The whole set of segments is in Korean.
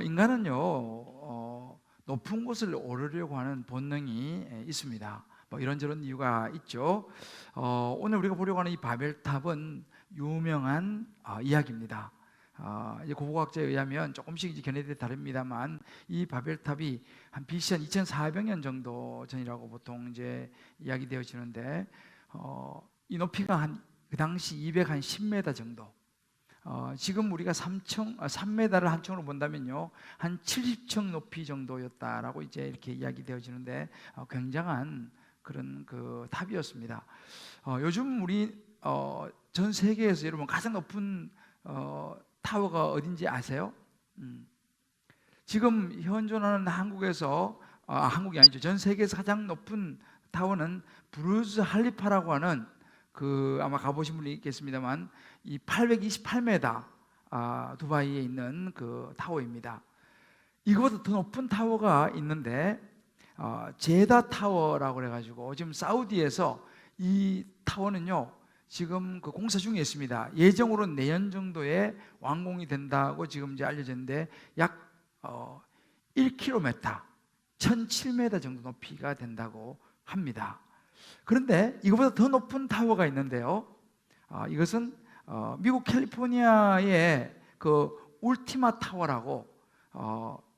인간은요, 높은 곳을 오르려고 하는 본능이 있습니다. 뭐 이런저런 이유가 있죠. 오늘 우리가 보려고 하는 이 바벨탑은 유명한 이야기입니다. 이제 고고학자에 의하면 조금씩 이제 견해들이 다릅니다만 이 바벨탑이 한 BC 한 2,400년 정도 전이라고 보통 이제 이야기되어지는데 이 높이가 그 당시 210m 정도. 지금 우리가 3m를 한 층으로 본다면요, 한 70층 높이 정도였다라고 이제 이렇게 이야기되어지는데 굉장한 그런 그 탑이었습니다. 요즘 우리 전 세계에서 여러분 가장 높은 타워가 어딘지 아세요? 지금 현존하는 한국에서 한국이 아니죠. 전 세계에서 가장 높은 타워는 부르즈 할리파라고 하는 아마 가보신 분이 있겠습니다만 이 828m 두바이에 있는 그 타워입니다. 이거보다 더 높은 타워가 있는데 제다 타워라고 그래가지고 지금 사우디에서 이 타워는요 지금 그 공사 중에 있습니다. 예정으로는 내년 정도에 완공이 된다고 지금 이제 알려졌는데 약 1km, 1,007m 정도 높이가 된다고 합니다. 그런데 이거보다 더 높은 타워가 있는데요. 이것은 미국 캘리포니아의 그 울티마 타워라고,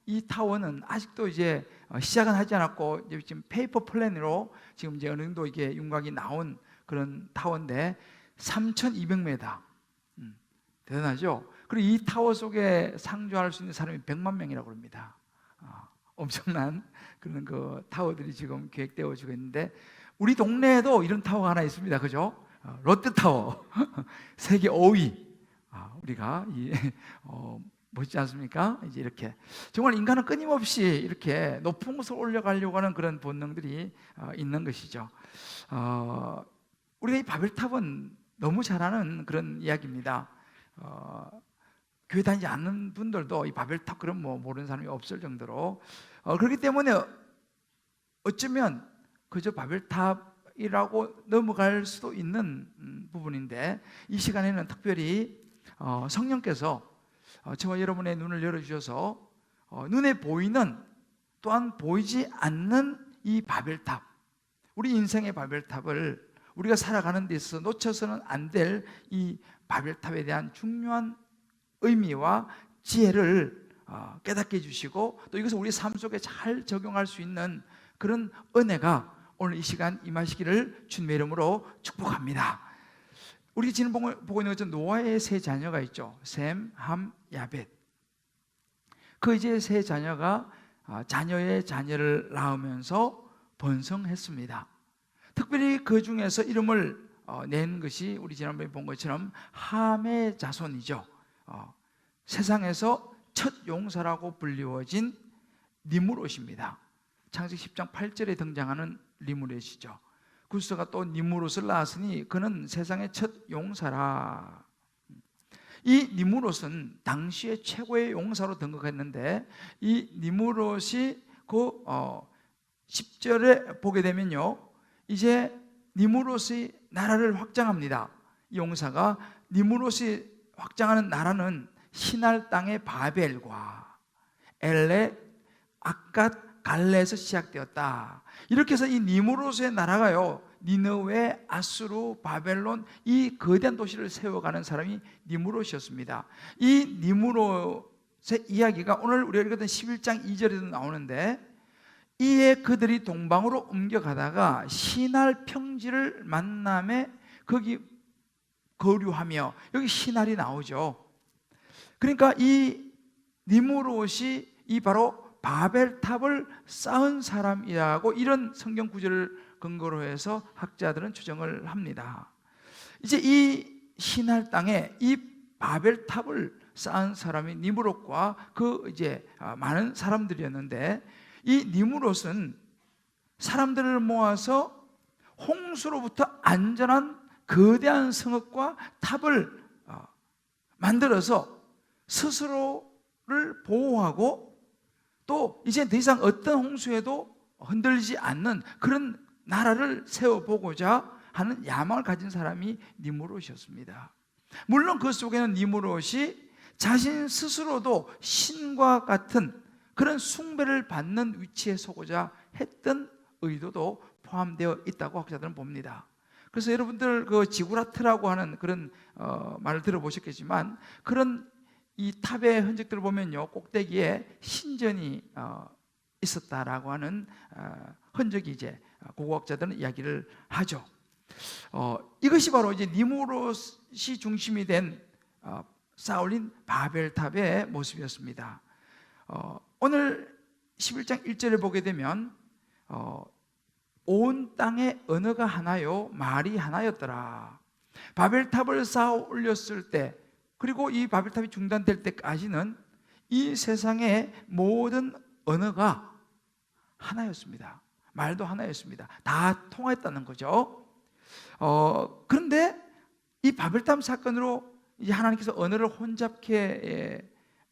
이 타워는 아직도 이제 시작은 하지 않았고 이제 지금 페이퍼 플랜으로 지금 이제 어느 정도 이게 윤곽이 나온 그런 타워인데 3,200m. 대단하죠? 그리고 이 타워 속에 상주할 수 있는 사람이 100만 명이라고 합니다. 엄청난 그런 그 타워들이 지금 계획되어지고 있는데 우리 동네에도 이런 타워가 하나 있습니다. 그죠? 롯데타워. 세계 5위. 우리가 멋있지 않습니까? 이제 이렇게 정말 인간은 끊임없이 이렇게 높은 곳을 올라가려고 하는 그런 본능들이 있는 것이죠. 우리가 이 바벨탑은 너무 잘 아는 그런 이야기입니다. 교회 다니지 않는 분들도 이 바벨탑 그럼 뭐 모르는 사람이 없을 정도로 그렇기 때문에 어쩌면 그저 바벨탑이라고 넘어갈 수도 있는 부분인데 이 시간에는 특별히 성령께서 저와 여러분의 눈을 열어주셔서 눈에 보이는 또한 보이지 않는 이 바벨탑, 우리 인생의 바벨탑을 우리가 살아가는 데 있어서 놓쳐서는 안 될 이 바벨탑에 대한 중요한 의미와 지혜를 깨닫게 해주시고 또 이것을 우리 삶 속에 잘 적용할 수 있는 그런 은혜가 오늘 이 시간 임하시기를 주님의 이름으로 축복합니다. 우리 지금 보고 있는 것처럼 노아의 세 자녀가 있죠. 셈, 함, 야벳. 그 이제 세 자녀가 자녀의 자녀를 낳으면서 번성했습니다. 특별히 그 중에서 이름을 낸 것이 우리 지난번에 본 것처럼 함의 자손이죠. 세상에서 첫 용사라고 불리워진 니므롯입니다. 창세기 10장 8절에 등장하는 니므롯이죠. 구스가 또 니므롯을 낳았으니 그는 세상의 첫 용사라. 이 니므롯은 당시의 최고의 용사로 등극했는데 이 니므롯이 그 10절에 보게 되면요, 이제 니므롯이 나라를 확장합니다. 이 용사가 니므롯이 확장하는 나라는 시날 땅의 바벨과 엘레, 아갓, 갈레에서 시작되었다. 이렇게 해서 이 니므롯의 나라가요, 니느웨, 아수르, 바벨론 이 거대한 도시를 세워가는 사람이 니므롯이었습니다. 이 니므롯의 이야기가 오늘 우리가 읽었던 11장 2절에도 나오는데 이에 그들이 동방으로 옮겨가다가 시날 평지를 만남에 거기 거류하며, 여기 시날이 나오죠. 그러니까 이 니므롯이 이 바로 바벨탑을 쌓은 사람이라고 이런 성경 구절을 근거로 해서 학자들은 추정을 합니다. 이제 이 시날 땅에 이 바벨탑을 쌓은 사람이 니므롯과 그 이제 많은 사람들이었는데 이 니므롯은 사람들을 모아서 홍수로부터 안전한 거대한 성읍과 탑을 만들어서 스스로를 보호하고 또 이제 더 이상 어떤 홍수에도 흔들리지 않는 그런 나라를 세워보고자 하는 야망을 가진 사람이 니므롯이었습니다. 물론 그 속에는 니므롯이 자신 스스로도 신과 같은 그런 숭배를 받는 위치에 서고자 했던 의도도 포함되어 있다고 학자들은 봅니다. 그래서 여러분들 그 지구라트라고 하는 그런 말을 들어보셨겠지만, 그런 이 탑의 흔적들을 보면요, 꼭대기에 신전이 있었다라고 하는 흔적이 이제 고고학자들은 이야기를 하죠. 이것이 바로 이제 니무롯이 중심이 된 쌓아올린 바벨탑의 모습이었습니다. 오늘 11장 1절을 보게 되면 온 땅의 언어가 하나요 말이 하나였더라. 바벨탑을 쌓아 올렸을 때, 그리고 이 바벨탑이 중단될 때까지는 이 세상의 모든 언어가 하나였습니다. 말도 하나였습니다. 다 통했다는 거죠. 그런데 이 바벨탑 사건으로 이제 하나님께서 언어를 혼잡케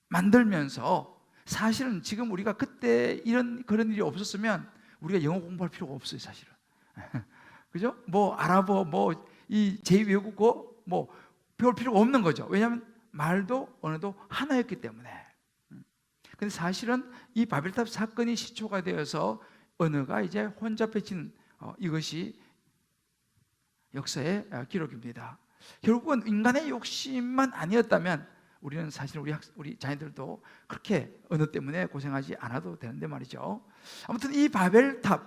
만들면서, 사실은 지금 우리가 그때 그런 일이 없었으면 우리가 영어 공부할 필요가 없어요, 사실은. 그죠? 뭐 아랍어, 뭐 이 제2외국어 뭐 배울 필요가 없는 거죠. 왜냐하면 말도 언어도 하나였기 때문에. 근데 사실은 이 바벨탑 사건이 시초가 되어서 언어가 이제 혼잡해진 이것이 역사의 기록입니다. 결국은 인간의 욕심만 아니었다면 우리는 사실 우리 자녀들도 그렇게 언어 때문에 고생하지 않아도 되는데 말이죠. 아무튼 이 바벨탑을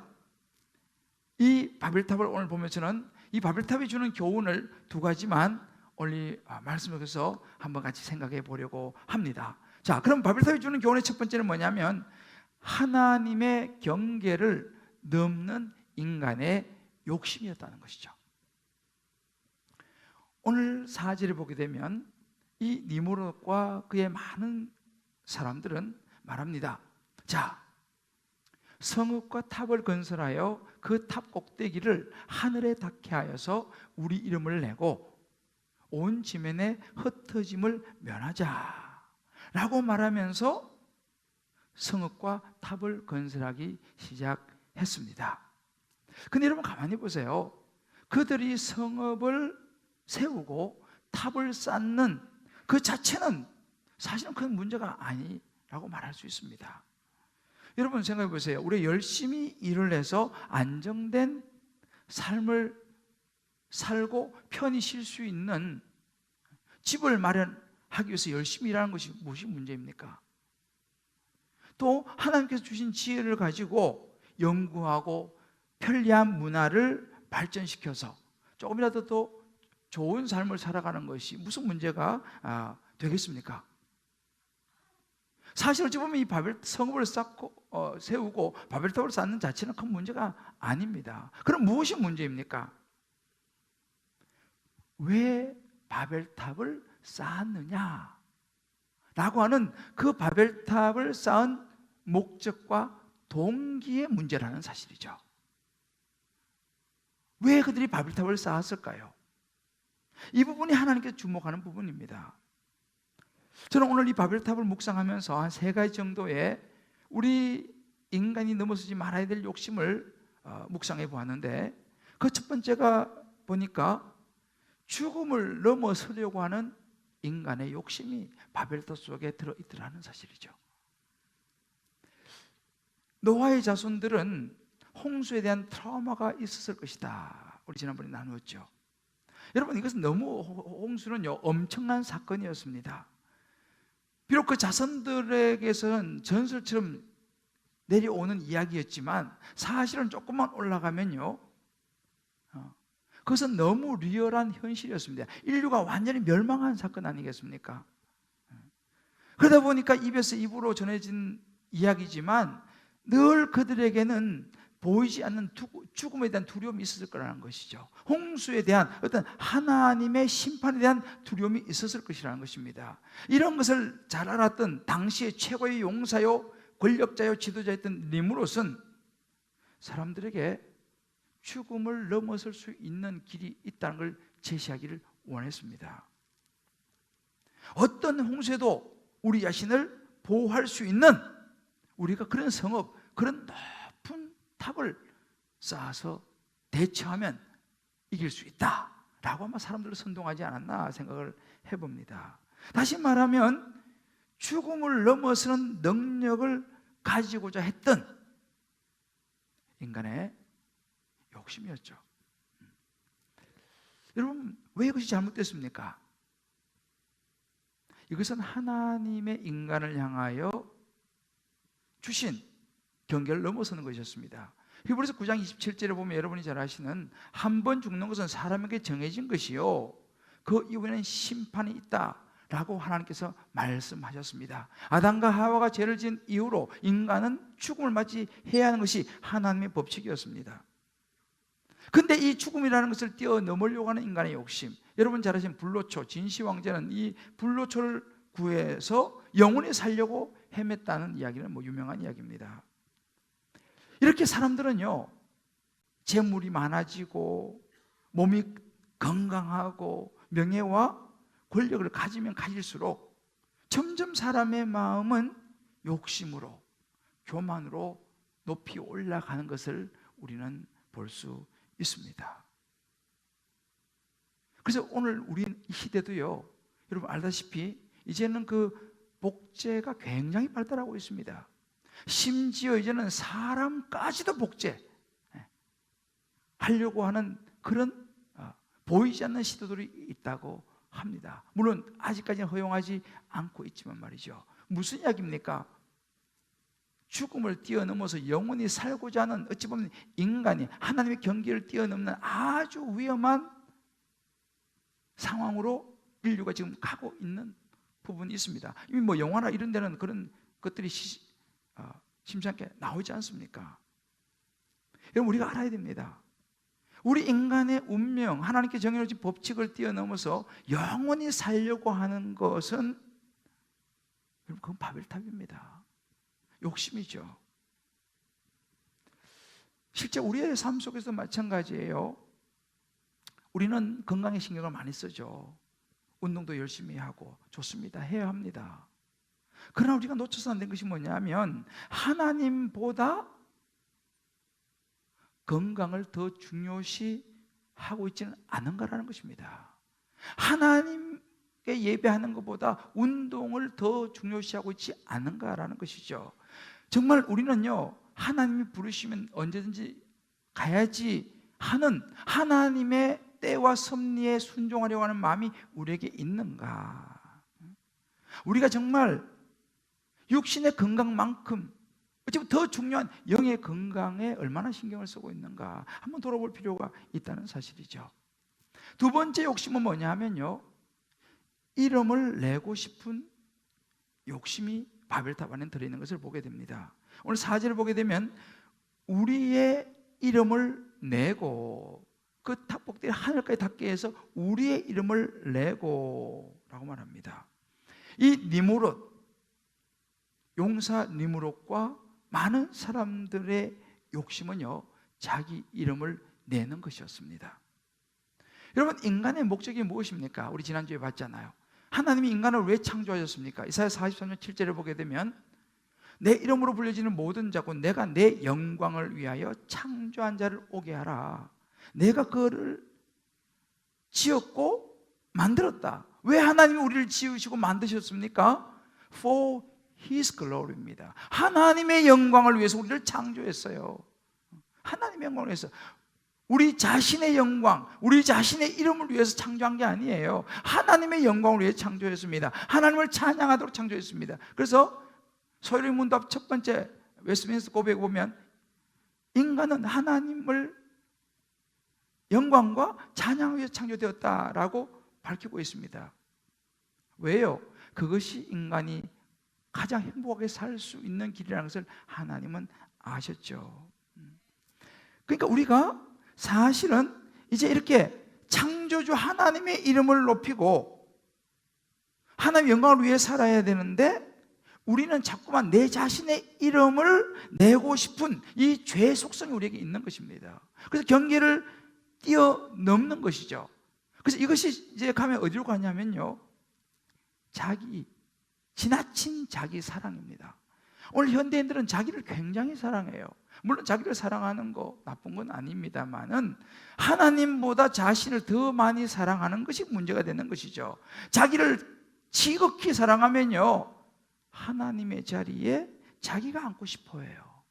오늘 보면서는 이 바벨탑이 주는 교훈을 두 가지만 오늘 말씀에서 한번 같이 생각해 보려고 합니다. 자, 그럼 바벨탑이 주는 교훈의 첫 번째는 뭐냐면, 하나님의 경계를 넘는 인간의 욕심이었다는 것이죠. 오늘 사절을 보게 되면 이 니무롯과 그의 많은 사람들은 말합니다. 자, 성읍과 탑을 건설하여 그 탑 꼭대기를 하늘에 닿게 하여서 우리 이름을 내고 온 지면에 흩어짐을 면하자 라고 말하면서 성읍과 탑을 건설하기 시작했습니다. 근데 여러분 가만히 보세요. 그들이 성읍을 세우고 탑을 쌓는 그 자체는 사실은 큰 문제가 아니라고 말할 수 있습니다. 여러분 생각해 보세요. 우리 열심히 일을 해서 안정된 삶을 살고 편히 쉴 수 있는 집을 마련하기 위해서 열심히 일하는 것이 무엇이 문제입니까? 또 하나님께서 주신 지혜를 가지고 연구하고 편리한 문화를 발전시켜서 조금이라도 더 좋은 삶을 살아가는 것이 무슨 문제가 되겠습니까? 사실 어찌 보면 이 성읍을 쌓고 세우고 바벨탑을 쌓는 자체는 큰 문제가 아닙니다. 그럼 무엇이 문제입니까? 왜 바벨탑을 쌓았느냐 라고 하는 그 바벨탑을 쌓은 목적과 동기의 문제라는 사실이죠. 왜 그들이 바벨탑을 쌓았을까요? 이 부분이 하나님께서 주목하는 부분입니다. 저는 오늘 이 바벨탑을 묵상하면서 한 세 가지 정도의 우리 인간이 넘어서지 말아야 될 욕심을 묵상해 보았는데, 그 첫 번째가 보니까 죽음을 넘어서려고 하는 인간의 욕심이 바벨탑 속에 들어있더라는 사실이죠. 노아의 자손들은 홍수에 대한 트라우마가 있었을 것이다. 우리 지난번에 나누었죠. 여러분, 이것은 홍수는요 엄청난 사건이었습니다. 비록 그 자손들에게서는 전설처럼 내려오는 이야기였지만 사실은 조금만 올라가면요 그것은 너무 리얼한 현실이었습니다. 인류가 완전히 멸망한 사건 아니겠습니까? 그러다 보니까 입에서 입으로 전해진 이야기지만 늘 그들에게는 보이지 않는 죽음에 대한 두려움이 있었을 거라는 것이죠. 홍수에 대한 어떤 하나님의 심판에 대한 두려움이 있었을 것이라는 것입니다. 이런 것을 잘 알았던 당시의 최고의 용사요 권력자요 지도자였던 니무롯은 사람들에게 죽음을 넘어설 수 있는 길이 있다는 걸 제시하기를 원했습니다. 어떤 홍수에도 우리 자신을 보호할 수 있는 우리가 그런 성읍, 그런 높은 탑을 쌓아서 대처하면 이길 수 있다라고 아마 사람들을 선동하지 않았나 생각을 해봅니다. 다시 말하면 죽음을 넘어서는 능력을 가지고자 했던 인간의 욕심이었죠. 여러분, 왜 이것이 잘못됐습니까? 이것은 하나님의 인간을 향하여 주신 경계를 넘어서는 것이었습니다. 히브리서 9장 27절에 보면 여러분이 잘 아시는 한 번 죽는 것은 사람에게 정해진 것이요 그 이후에는 심판이 있다라고 하나님께서 말씀하셨습니다. 아담과 하와가 죄를 지은 이후로 인간은 죽음을 맞이해야 하는 것이 하나님의 법칙이었습니다. 근데 이 죽음이라는 것을 뛰어넘으려고 하는 인간의 욕심, 여러분 잘 아시는 불로초, 진시황제는 이 불로초를 구해서 영원히 살려고 헤맸다는 이야기는 유명한 이야기입니다. 이렇게 사람들은요, 재물이 많아지고 몸이 건강하고 명예와 권력을 가지면 가질수록 점점 사람의 마음은 욕심으로, 교만으로 높이 올라가는 것을 우리는 볼 수 있습니다. 그래서 오늘 우리 시대도요, 여러분 알다시피 이제는 그 복제가 굉장히 발달하고 있습니다. 심지어 이제는 사람까지도 복제 하려고 하는 그런 보이지 않는 시도들이 있다고 합니다. 물론 아직까지는 허용하지 않고 있지만 말이죠. 무슨 이야기입니까? 죽음을 뛰어넘어서 영원히 살고자 하는, 어찌 보면 인간이 하나님의 경계를 뛰어넘는 아주 위험한 상황으로 인류가 지금 가고 있는 부분이 있습니다. 이미 영화나 이런 데는 그런 것들이 심상찮게 나오지 않습니까? 여러분, 우리가 알아야 됩니다. 우리 인간의 운명, 하나님께 정해놓으신 법칙을 뛰어넘어서 영원히 살려고 하는 것은, 여러분, 그건 바벨탑입니다. 욕심이죠. 실제 우리의 삶 속에서 마찬가지예요. 우리는 건강에 신경을 많이 쓰죠. 운동도 열심히 하고 좋습니다. 해야 합니다. 그러나 우리가 놓쳐서 안 된 것이 뭐냐면 하나님보다 건강을 더 중요시 하고 있지는 않은가라는 것입니다. 하나님께 예배하는 것보다 운동을 더 중요시하고 있지 않은가라는 것이죠. 정말 우리는요, 하나님이 부르시면 언제든지 가야지 하는 하나님의 때와 섭리에 순종하려고 하는 마음이 우리에게 있는가? 우리가 정말 육신의 건강만큼 어쩌면 더 중요한 영의 건강에 얼마나 신경을 쓰고 있는가 한번 돌아볼 필요가 있다는 사실이죠. 두 번째 욕심은 뭐냐 하면요, 이름을 내고 싶은 욕심이 바벨탑 안에 들어있는 것을 보게 됩니다. 오늘 4절을 보게 되면 우리의 이름을 내고, 그 탑복들이 하늘까지 닿게 해서 우리의 이름을 내고 라고 말합니다. 이 니무롯, 용사 니무롯과 많은 사람들의 욕심은요, 자기 이름을 내는 것이었습니다. 여러분, 인간의 목적이 무엇입니까? 우리 지난주에 봤잖아요. 하나님이 인간을 왜 창조하셨습니까? 이사야 43장 7절을 보게 되면 내 이름으로 불려지는 모든 자고 내가 내 영광을 위하여 창조한 자를 오게 하라. 내가 그를 지었고 만들었다. 왜 하나님이 우리를 지으시고 만드셨습니까? For His glory입니다. 하나님의 영광을 위해서 우리를 창조했어요. 하나님의 영광을 위해서. 우리 자신의 영광, 우리 자신의 이름을 위해서 창조한 게 아니에요. 하나님의 영광을 위해 창조했습니다. 하나님을 찬양하도록 창조했습니다. 그래서 소요리 문답 첫 번째 웨스트민스터 고백에 보면 인간은 하나님을 영광과 찬양을 위해 창조되었다라고 밝히고 있습니다. 왜요? 그것이 인간이 가장 행복하게 살 수 있는 길이라는 것을 하나님은 아셨죠. 그러니까 우리가 사실은 이제 이렇게 창조주 하나님의 이름을 높이고 하나님의 영광을 위해 살아야 되는데 우리는 자꾸만 내 자신의 이름을 내고 싶은 이 죄의 속성이 우리에게 있는 것입니다. 그래서 경계를 뛰어넘는 것이죠. 그래서 이것이 이제 가면 어디로 가냐면요, 지나친 자기 사랑입니다. 오늘 현대인들은 자기를 굉장히 사랑해요. 물론 자기를 사랑하는 거 나쁜 건 아닙니다만은 하나님보다 자신을 더 많이 사랑하는 것이 문제가 되는 것이죠. 자기를 지극히 사랑하면요, 하나님의 자리에 자기가 앉고 싶어 해요.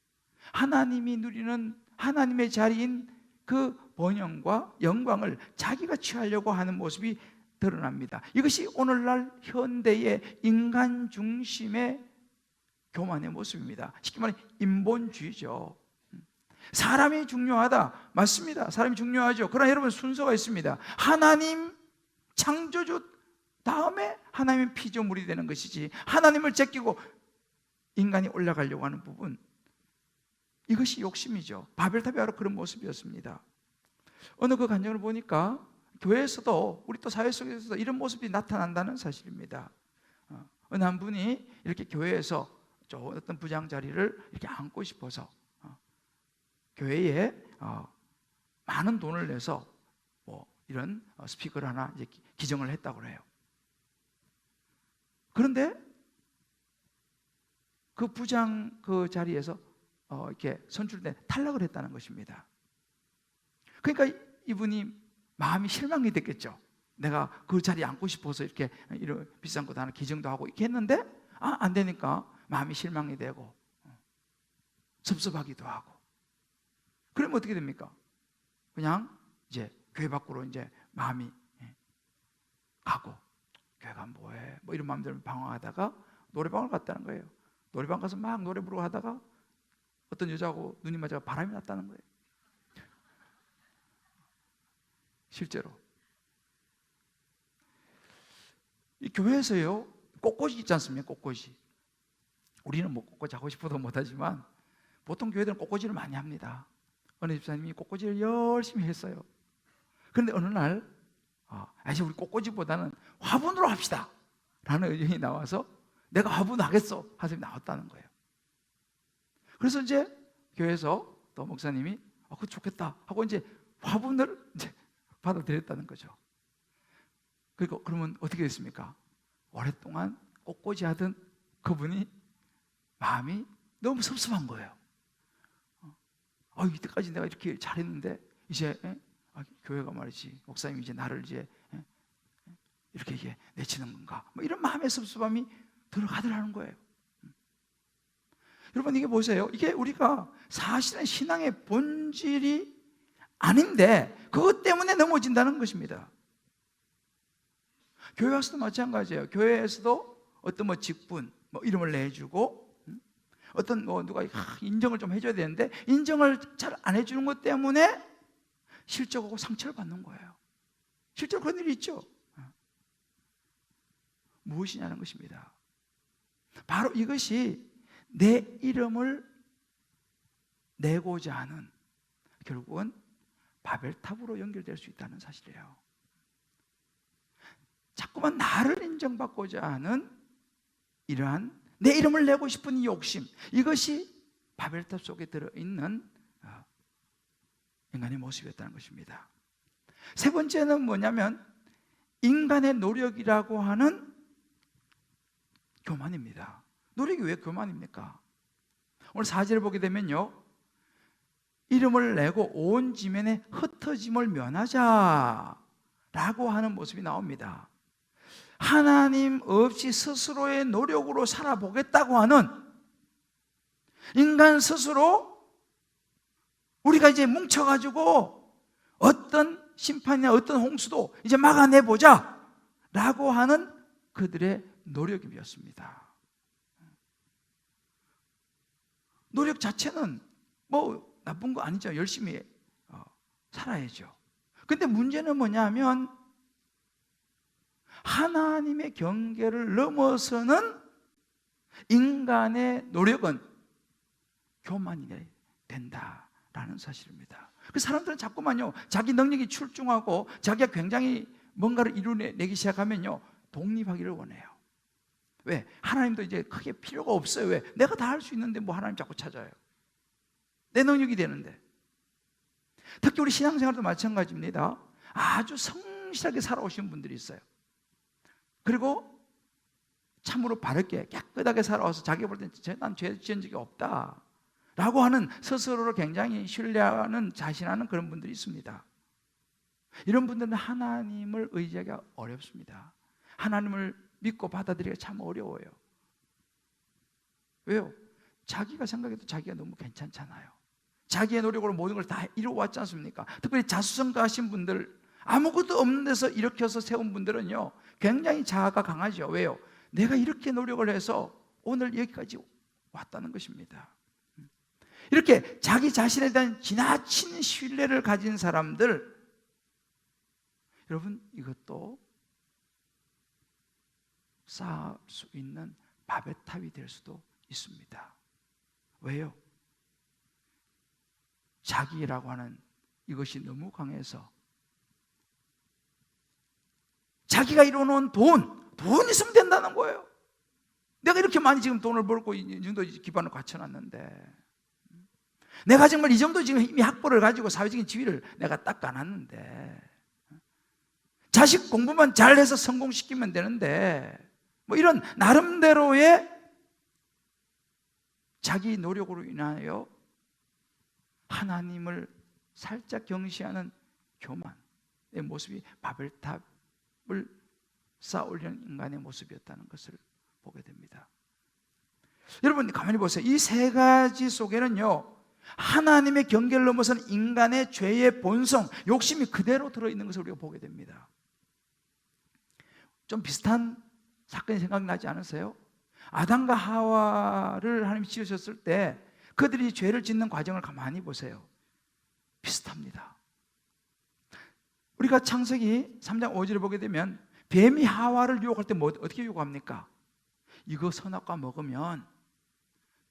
하나님이 누리는 하나님의 자리인 그 번영과 영광을 자기가 취하려고 하는 모습이 드러납니다. 이것이 오늘날 현대의 인간 중심의 교만의 모습입니다. 쉽게 말해 인본주의죠. 사람이 중요하다, 맞습니다. 사람이 중요하죠. 그러나 여러분, 순서가 있습니다. 하나님 창조주 다음에 하나님의 피조물이 되는 것이지, 하나님을 제끼고 인간이 올라가려고 하는 부분, 이것이 욕심이죠. 바벨탑이 바로 그런 모습이었습니다. 어느 그 간증을 보니까 교회에서도, 우리 또 사회 속에서도 이런 모습이 나타난다는 사실입니다. 어느 한 분이 이렇게 교회에서 어떤 부장 자리를 이렇게 앉고 싶어서 교회에 많은 돈을 내서 뭐 이런 스피커를 하나 이제 기증을 했다고 해요. 그런데 그 부장 그 자리에서 이렇게 선출돼 탈락을 했다는 것입니다. 그러니까 이분이 마음이 실망이 됐겠죠. 내가 그 자리에 앉고 싶어서 이렇게 이런 비싼 것 하나 기증도 하고 이렇게 했는데 안 되니까 마음이 실망이 되고 섭섭하기도 하고. 그러면 어떻게 됩니까? 그냥 이제 교회 밖으로 이제 마음이 가고, 교회가 뭐해? 뭐 이런 마음들 방황하다가 노래방을 갔다는 거예요. 노래방 가서 막 노래 부르고 하다가 어떤 여자하고 눈이 맞아가 바람이 났다는 거예요. 실제로. 이 교회에서요, 꽃꽂이 있지 않습니까? 꽃꽂이. 우리는 뭐 꽃꽂이 하고 싶어도 못하지만 보통 교회들은 꽃꽂이를 많이 합니다. 어느 집사님이 꽃꽂이를 열심히 했어요. 그런데 어느 날 이제 우리 꽃꽂이보다는 화분으로 합시다 라는 의견이 나와서 내가 화분 하겠어 하서 나왔다는 거예요. 그래서 이제 교회에서 또 목사님이 그거 좋겠다 하고 이제 화분을 이제 받아들였다는 거죠. 그리고 그러면 어떻게 됐습니까? 오랫동안 꽃꽂이 하던 그분이 마음이 너무 섭섭한 거예요. 이때까지 내가 이렇게 잘했는데 이제 교회가 말이지, 목사님이 이제 나를 이제 이렇게 내치는 건가? 뭐 이런 마음의 섭섭함이 들어가더라는 거예요. 여러분, 이게 보세요. 이게 우리가 사실은 신앙의 본질이 아닌데 그것 때문에 넘어진다는 것입니다. 교회 와서도 마찬가지예요. 교회에서도 어떤 뭐 직분, 뭐 이름을 내주고 어떤 누가 인정을 좀 해줘야 되는데 인정을 잘 안 해주는 것 때문에 실적하고 상처를 받는 거예요. 실제로 그런 일이 있죠. 무엇이냐는 것입니다. 바로 이것이 내 이름을 내고자 하는, 결국은 바벨탑으로 연결될 수 있다는 사실이에요. 자꾸만 나를 인정받고자 하는 이러한 내 이름을 내고 싶은 이 욕심, 이것이 바벨탑 속에 들어있는 인간의 모습이었다는 것입니다. 세 번째는 뭐냐면 인간의 노력이라고 하는 교만입니다. 노력이 왜 교만입니까? 오늘 4절을 보게 되면요, 이름을 내고 온 지면에 흩어짐을 면하자 라고 하는 모습이 나옵니다. 하나님 없이 스스로의 노력으로 살아보겠다고 하는 인간 스스로, 우리가 이제 뭉쳐가지고 어떤 심판이나 어떤 홍수도 이제 막아내보자 라고 하는 그들의 노력이었습니다. 노력 자체는 뭐 나쁜 거 아니죠. 열심히 살아야죠. 근데 문제는 뭐냐면 하나님의 경계를 넘어서는 인간의 노력은 교만이 된다라는 사실입니다. 그 사람들은 자꾸만요, 자기 능력이 출중하고 자기가 굉장히 뭔가를 이루내기 시작하면요, 독립하기를 원해요. 왜? 하나님도 이제 크게 필요가 없어요. 왜? 내가 다 할 수 있는데 뭐 하나님 자꾸 찾아요. 내 능력이 되는데. 특히 우리 신앙생활도 마찬가지입니다. 아주 성실하게 살아오신 분들이 있어요. 그리고 참으로 바르게 깨끗하게 살아와서 자기가 볼 때 난 죄 지은 적이 없다 라고 하는, 스스로를 굉장히 신뢰하는, 자신하는 그런 분들이 있습니다. 이런 분들은 하나님을 의지하기가 어렵습니다. 하나님을 믿고 받아들이기가 참 어려워요. 왜요? 자기가 생각해도 자기가 너무 괜찮잖아요. 자기의 노력으로 모든 걸 다 이루어왔지 않습니까? 특별히 자수성가하신 분들, 아무것도 없는 데서 일으켜서 세운 분들은요 굉장히 자아가 강하죠. 왜요? 내가 이렇게 노력을 해서 오늘 여기까지 왔다는 것입니다. 이렇게 자기 자신에 대한 지나친 신뢰를 가진 사람들, 여러분 이것도 쌓을 수 있는 바벨탑이 될 수도 있습니다. 왜요? 자기라고 하는 이것이 너무 강해서 자기가 이뤄놓은 돈 있으면 된다는 거예요. 내가 이렇게 많이 지금 돈을 벌고 이 정도 기반을 갖춰놨는데, 내가 정말 이 정도 지금 이미 학벌을 가지고 사회적인 지위를 내가 딱 가놨는데, 자식 공부만 잘해서 성공시키면 되는데, 뭐 이런 나름대로의 자기 노력으로 인하여 하나님을 살짝 경시하는 교만의 모습이 바벨탑을 쌓으려는 인간의 모습이었다는 것을 보게 됩니다. 여러분 가만히 보세요. 이 세 가지 속에는요 하나님의 경계를 넘어서는 인간의 죄의 본성, 욕심이 그대로 들어있는 것을 우리가 보게 됩니다. 좀 비슷한 사건이 생각나지 않으세요? 아담과 하와를 하나님이 지으셨을 때 그들이 죄를 짓는 과정을 가만히 보세요. 비슷합니다. 우리가 창세기 3장 5절을 보게 되면 뱀이 하와를 유혹할 때 어떻게 유혹합니까? 이거 선악과 먹으면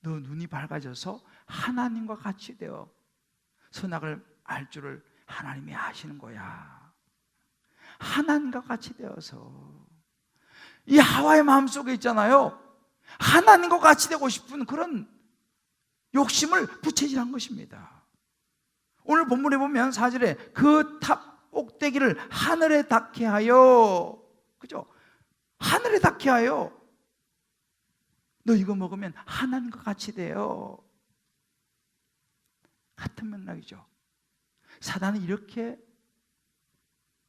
너 눈이 밝아져서 하나님과 같이 되어 선악을 알 줄을 하나님이 아시는 거야. 하나님과 같이 되어서 이 하와의 마음속에 있잖아요, 하나님과 같이 되고 싶은 그런 욕심을 부채질한 것입니다. 오늘 본문에 보면 4절에 그 탑 꼭대기를 하늘에 닿게 하여, 그죠? 하늘에 닿게 하여 너 이거 먹으면 하나님과 같이 돼요. 같은 맥락이죠. 사단은 이렇게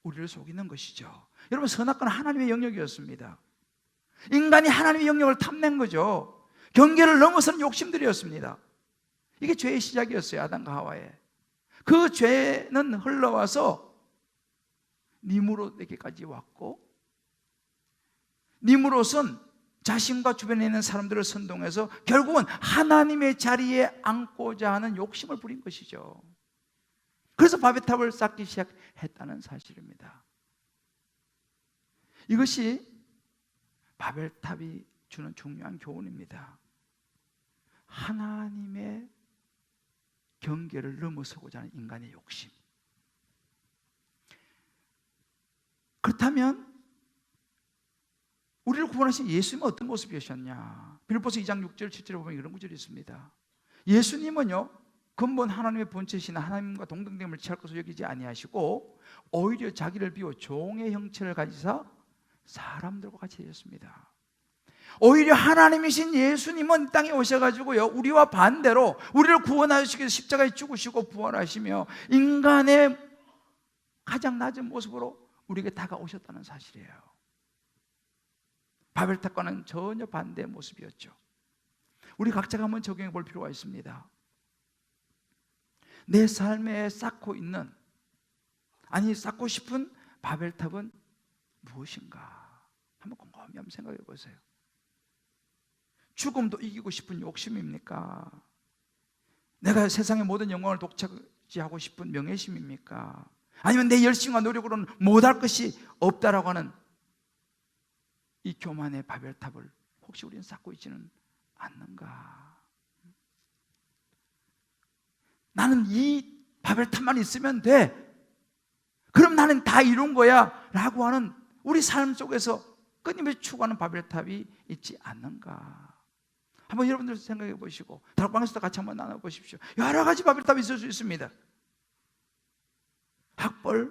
우리를 속이는 것이죠. 여러분 선악과는 하나님의 영역이었습니다. 인간이 하나님의 영역을 탐낸 거죠. 경계를 넘어서는 욕심들이었습니다. 이게 죄의 시작이었어요. 아담과 하와의. 그 죄는 흘러와서 니므롯에게까지 왔고, 니므롯은 자신과 주변에 있는 사람들을 선동해서 결국은 하나님의 자리에 앉고자 하는 욕심을 부린 것이죠. 그래서 바벨탑을 쌓기 시작했다는 사실입니다. 이것이 바벨탑이 주는 중요한 교훈입니다. 하나님의 경계를 넘어서고자 하는 인간의 욕심. 그렇다면 우리를 구원하신 예수님은 어떤 모습이셨냐? 빌립보서 2장 6절 7절에 보면 이런 구절이 있습니다. 예수님은요 근본 하나님의 본체이신 하나님과 동등됨을 취할 것으로 여기지 아니하시고 오히려 자기를 비워 종의 형체를 가지사 사람들과 같이 되셨습니다. 오히려 하나님이신 예수님은 이 땅에 오셔가지고요 우리와 반대로 우리를 구원하시기 위해서 십자가에 죽으시고 부활하시며 인간의 가장 낮은 모습으로 우리에게 다가오셨다는 사실이에요. 바벨탑과는 전혀 반대의 모습이었죠. 우리 각자가 한번 적용해 볼 필요가 있습니다. 내 삶에 쌓고 있는, 아니 쌓고 싶은 바벨탑은 무엇인가? 한번 곰곰이 한번 생각해 보세요. 죽음도 이기고 싶은 욕심입니까? 내가 세상의 모든 영광을 독차지하고 싶은 명예심입니까? 아니면 내 열심과 노력으로는 못할 것이 없다라고 하는 이 교만의 바벨탑을 혹시 우리는 쌓고 있지는 않는가? 나는 이 바벨탑만 있으면 돼, 그럼 나는 다 이룬 거야 라고 하는 우리 삶 속에서 끊임없이 추구하는 바벨탑이 있지 않는가? 한번 여러분들 생각해 보시고 다락방에서도 같이 한번 나눠보십시오. 여러 가지 바벨탑이 있을 수 있습니다. 학벌,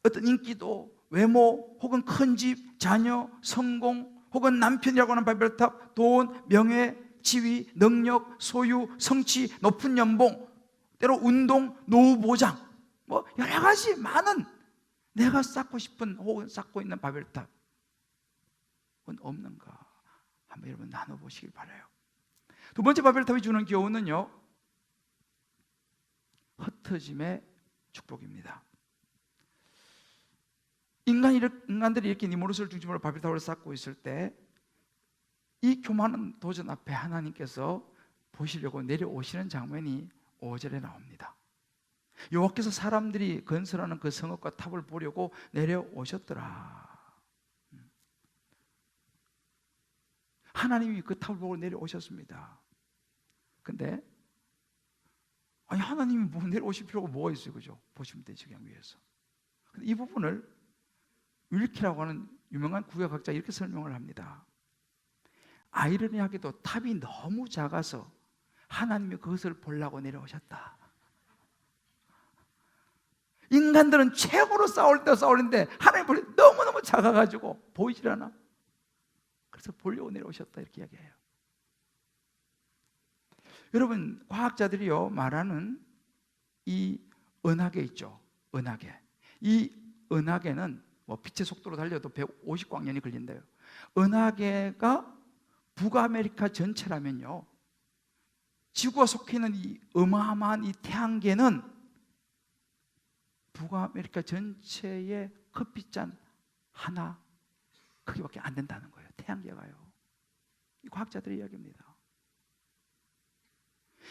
어떤 인기도, 외모, 혹은 큰 집, 자녀, 성공, 혹은 남편이라고 하는 바벨탑, 돈, 명예, 지위, 능력, 소유, 성취, 높은 연봉, 때로 운동, 노후 보장, 뭐 여러 가지 많은 내가 쌓고 싶은 혹은 쌓고 있는 바벨탑은 없는가? 한번 여러분 나눠보시길 바라요. 두 번째 바벨탑이 주는 교훈은요, 흩어짐의 축복입니다. 인간들이 이렇게 니무롯을 중심으로 바벨탑을 쌓고 있을 때 이 교만한 도전 앞에 하나님께서 보시려고 내려오시는 장면이 5절에 나옵니다. 여호와께서 사람들이 건설하는 그 성읍과 탑을 보려고 내려오셨더라. 하나님이 그 탑을 보고 내려오셨습니다. 근데 아니 하나님이 뭐 내려오실 필요가 뭐가 있어요, 그죠? 보시면 되죠, 그냥 위에서. 근데 이 부분을 윌키라고 하는 유명한 구역학자 이렇게 설명을 합니다. 아이러니하게도 탑이 너무 작아서 하나님이 그것을 보려고 내려오셨다. 인간들은 최고로 싸울 때 싸우는데 하나님 볼때 너무너무 작아가지고 보이질 않아. 그래서 보려고 내려오셨다, 이렇게 이야기해요. 여러분, 과학자들이요 말하는 이 은하계 있죠, 은하계. 이 은하계는 뭐 빛의 속도로 달려도 150광년이 걸린대요. 은하계가 북아메리카 전체라면요, 지구가 속해 있는 이 어마어마한 이 태양계는 북아메리카 전체의 커피잔 하나 크기밖에 안 된다는 거예요, 태양계가요. 이 과학자들의 이야기입니다.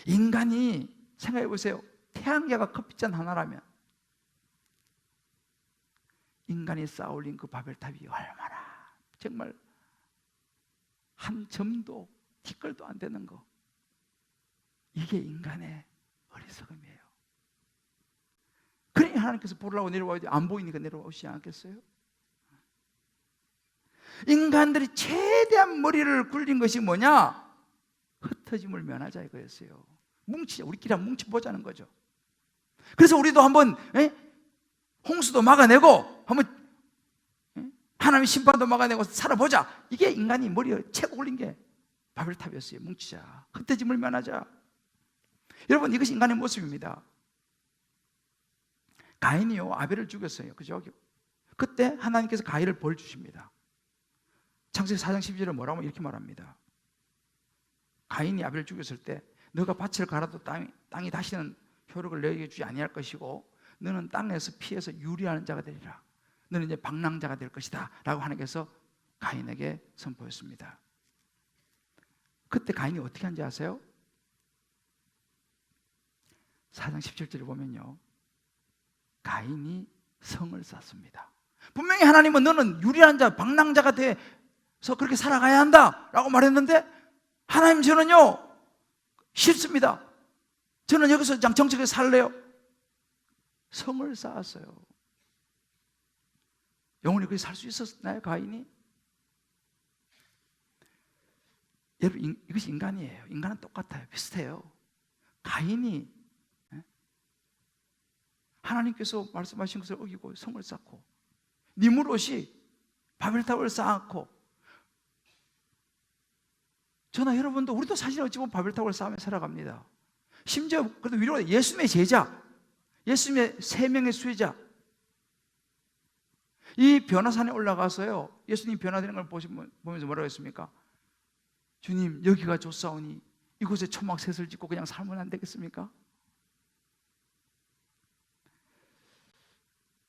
인간이 생각해 보세요. 태양계가 커피잔 하나라면 인간이 쌓아올린 그 바벨탑이 얼마나 정말 한 점도 티끌도 안 되는 거, 이게 인간의 어리석음이에요. 그러니 하나님께서 보려고 내려와야지, 안 보이니까 내려오시지 않겠어요? 인간들이 최대한 머리를 굴린 것이 뭐냐? 흩어짐을 면하자 이거였어요. 뭉치자, 우리끼리 한번 뭉쳐보자는 거죠. 그래서 우리도 한번 홍수도 막아내고 한번 하나님의 심판도 막아내고 살아보자. 이게 인간이 머리에 최고 올린 게 바벨탑이었어요. 뭉치자, 흩어짐을 면하자. 여러분, 이것이 인간의 모습입니다. 가인이요 아벨을 죽였어요, 그죠? 그때 하나님께서 가인을 벌 주십니다. 창세기 4장 12절에 뭐라고 이렇게 말합니다. 가인이 아벨을 죽였을 때 너가 밭을 갈아도 땅이 다시는 효력을 너에게 주지 아니할 것이고 너는 땅에서 피해서 유리하는 자가 되리라. 너는 이제 방랑자가 될 것이다 라고 하나님께서 가인에게 선포했습니다. 그때 가인이 어떻게 한지 아세요? 4장 17절에 보면요, 가인이 성을 쌓습니다. 분명히 하나님은 너는 유리한 자, 방랑자가 돼서 그렇게 살아가야 한다 라고 말했는데, 하나님 저는요 싫습니다. 저는 여기서 그냥 정책에 살래요. 성을 쌓았어요. 영원히 그렇게 살 수 있었나요, 가인이? 여러분, 이것이 인간이에요. 인간은 똑같아요. 비슷해요. 가인이 하나님께서 말씀하신 것을 어기고 성을 쌓고, 니무롯이 바벨탑을 쌓았고, 저나 여러분도, 우리도 사실 어찌 보면 바벨탑을 쌓으며 살아갑니다. 심지어 그래도 위로 예수님의 제자, 예수님의 3명의 수혜자, 이 변화산에 올라가서요, 예수님 변화되는 걸 보면서 뭐라고 했습니까? 주님, 여기가 좋사오니 이곳에 초막셋을 짓고 그냥 살면 안 되겠습니까?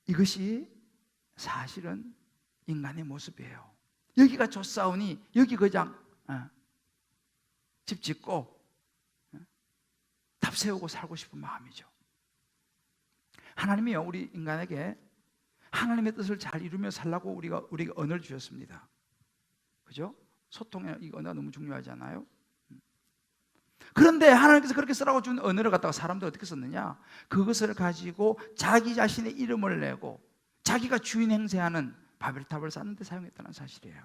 이것이 사실은 인간의 모습이에요. 여기가 좋사오니 여기 그냥 집 짓고 탑 세우고 살고 싶은 마음이죠. 하나님이요 우리 인간에게 하나님의 뜻을 잘 이루며 살라고 우리가 언어를 주셨습니다. 그죠? 소통의 이 언어가 너무 중요하잖아요. 그런데 하나님께서 그렇게 쓰라고 준 언어를 갖다가 사람들이 어떻게 썼느냐? 그것을 가지고 자기 자신의 이름을 내고 자기가 주인 행세하는 바벨탑을 쌓는 데 사용했다는 사실이에요.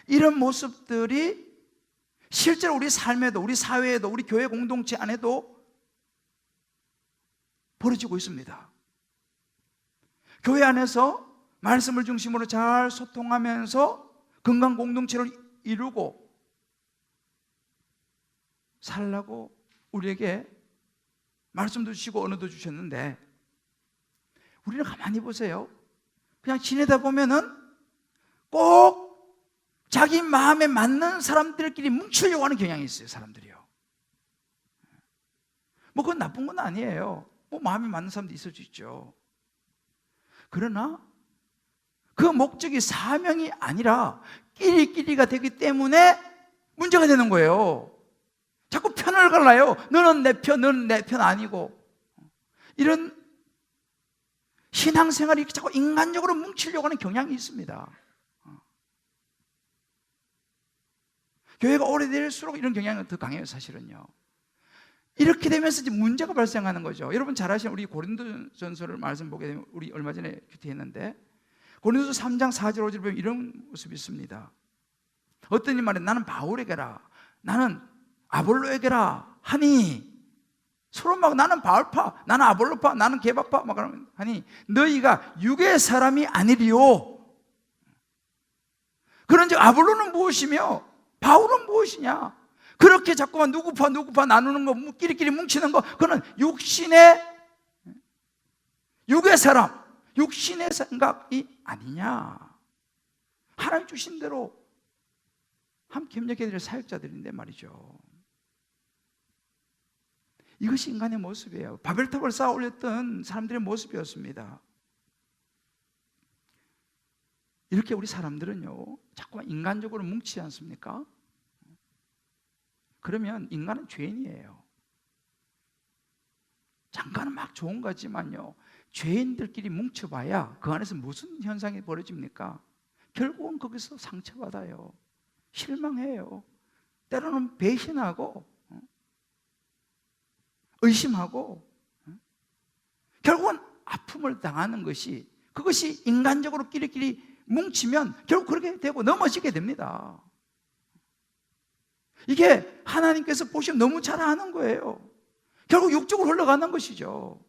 이런 모습들이 실제로 우리 삶에도, 우리 사회에도, 우리 교회 공동체 안에도 벌어지고 있습니다. 교회 안에서 말씀을 중심으로 잘 소통하면서 건강 공동체를 이루고 살라고 우리에게 말씀도 주시고 언어도 주셨는데, 우리는 가만히 보세요. 그냥 지내다 보면은 꼭 자기 마음에 맞는 사람들끼리 뭉치려고 하는 경향이 있어요, 사람들이요. 뭐 그건 나쁜 건 아니에요. 뭐 마음에 맞는 사람도 있을 수 있죠. 그러나 그 목적이 사명이 아니라 끼리끼리가 되기 때문에 문제가 되는 거예요. 자꾸 편을 갈라요. 너는 내 편, 너는 내 편 아니고. 이런 신앙생활이 자꾸 인간적으로 뭉치려고 하는 경향이 있습니다. 교회가 오래될수록 이런 경향이 더 강해요, 사실은요. 이렇게 되면서 이제 문제가 발생하는 거죠. 여러분 잘 아시는 우리 고린도전서를 말씀 보게 되면, 우리 얼마 전에 큐티했는데 고린도서 3장 4절 5절 보면 이런 모습이 있습니다. 어떤 이 말에 나는 바울에게라, 나는 아볼로에게라 하니, 서로 막 나는 바울파, 나는 아볼로파, 나는 게바파 막 하니 너희가 육의 사람이 아니리요. 그런즉 아볼로는 무엇이며 바울은 무엇이냐? 그렇게 자꾸만 누구파 나누는 거, 끼리끼리 뭉치는 거, 그거는 육의 사람, 육신의 생각이 아니냐. 하나님 주신 대로 함께 협력해야 될 사역자들인데 말이죠. 이것이 인간의 모습이에요. 바벨탑을 쌓아 올렸던 사람들의 모습이었습니다. 이렇게 우리 사람들은요, 자꾸만 인간적으로 뭉치지 않습니까? 그러면 인간은 죄인이에요. 잠깐은 막 좋은 거지만요, 죄인들끼리 뭉쳐봐야 그 안에서 무슨 현상이 벌어집니까? 결국은 거기서 상처받아요. 실망해요. 때로는 배신하고 의심하고 결국은 아픔을 당하는 것이, 그것이 인간적으로 끼리끼리 뭉치면 결국 그렇게 되고 넘어지게 됩니다. 이게 하나님께서 보시면 너무 잘 아는 거예요. 결국 육적으로 흘러가는 것이죠.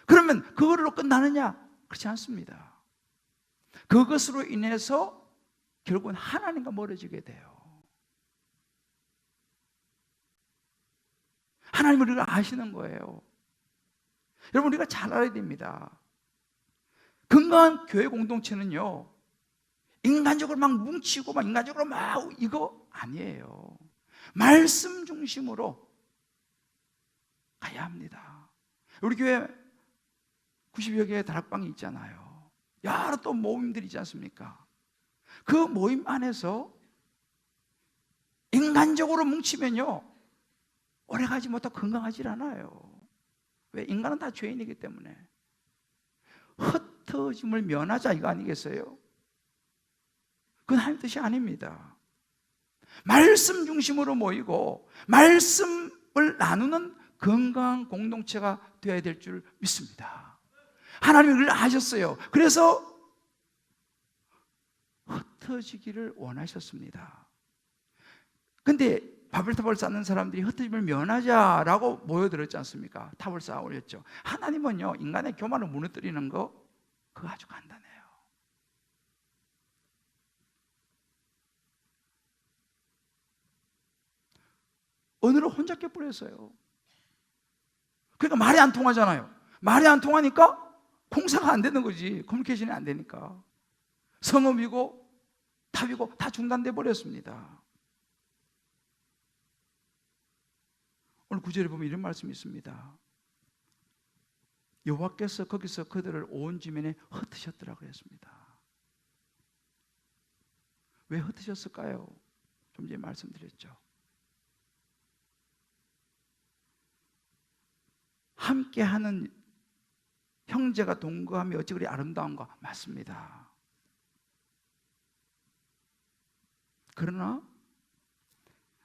그러면 그걸로 끝나느냐? 그렇지 않습니다. 그것으로 인해서 결국은 하나님과 멀어지게 돼요. 하나님을 우리가 아시는 거예요. 여러분, 우리가 잘 알아야 됩니다. 건강한 교회 공동체는요, 인간적으로 막 뭉치고 막 인간적으로 막 이거 아니에요. 말씀 중심으로 가야 합니다. 우리 교회 90여 개의 다락방이 있잖아요. 여러 또 모임들이 있지 않습니까? 그 모임 안에서 인간적으로 뭉치면요, 오래가지 못하고 건강하지 않아요. 왜? 인간은 다 죄인이기 때문에. 흩어짐을 면하자 이거 아니겠어요? 그건 하나님 뜻이 아닙니다. 말씀 중심으로 모이고 말씀을 나누는 건강한 공동체가 되어야 될 줄 믿습니다. 하나님이 그걸 아셨어요. 그래서 흩어지기를 원하셨습니다. 근데 바벨탑을 쌓는 사람들이 흩어짐을 면하자라고 모여들었지 않습니까? 탑을 쌓아 올렸죠. 하나님은요, 인간의 교만을 무너뜨리는 거, 그거 아주 간단해요. 언어를 혼잡 깨버렸어요. 그러니까 말이 안 통하잖아요. 말이 안 통하니까 공사가 안 되는 거지. 커뮤니케이션이 안 되니까. 성읍이고 탑이고 다 중단돼 버렸습니다. 오늘 9절에 보면 이런 말씀이 있습니다. 여호와께서 거기서 그들을 온 지면에 흩으셨더라 그랬습니다. 왜 흩으셨을까요? 좀 전에 말씀드렸죠. 함께하는 형제가 동거함이 어찌 그리 아름다운가? 맞습니다. 그러나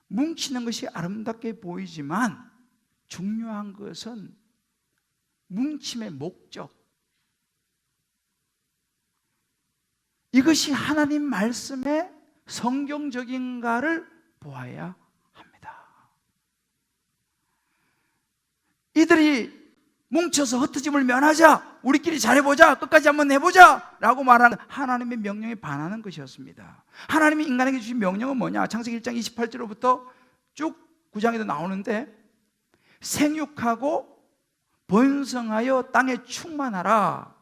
뭉치는 것이 아름답게 보이지만 중요한 것은 뭉침의 목적, 이것이 하나님 말씀의 성경적인가를 보아야 합니다. 이들이 뭉쳐서 흩어짐을 면하자, 우리끼리 잘해보자, 끝까지 한번 해보자 라고 말하는 하나님의 명령에 반하는 것이었습니다. 하나님이 인간에게 주신 명령은 뭐냐? 창세기 1장 28절로부터 쭉 9장에도 나오는데, 생육하고 번성하여 땅에 충만하라,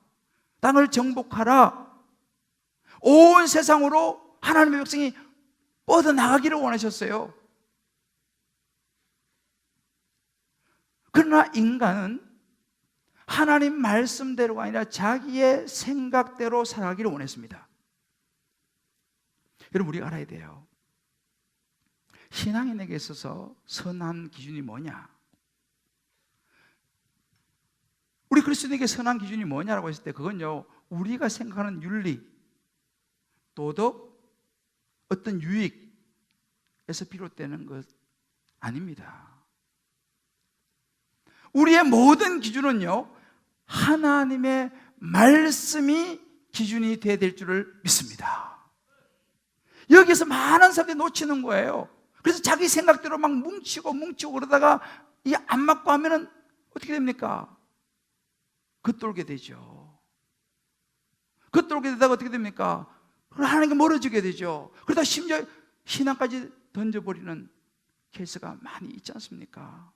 땅을 정복하라, 온 세상으로 하나님의 백성이 뻗어나가기를 원하셨어요. 그러나 인간은 하나님 말씀대로가 아니라 자기의 생각대로 살아가기를 원했습니다. 여러분, 우리가 알아야 돼요. 신앙인에게 있어서 선한 기준이 뭐냐? 우리 그리스도인에게 선한 기준이 뭐냐라고 했을 때 그건요, 우리가 생각하는 윤리, 도덕, 어떤 유익에서 비롯되는 것 아닙니다. 우리의 모든 기준은요, 하나님의 말씀이 기준이 되어야 될 줄을 믿습니다. 여기서 많은 사람들이 놓치는 거예요. 그래서 자기 생각대로 막 뭉치고 그러다가 이게 안 맞고 하면은 어떻게 됩니까? 겉돌게 되죠. 겉돌게 되다가 어떻게 됩니까? 하나님께 멀어지게 되죠. 그러다 심지어 신앙까지 던져버리는 케이스가 많이 있지 않습니까?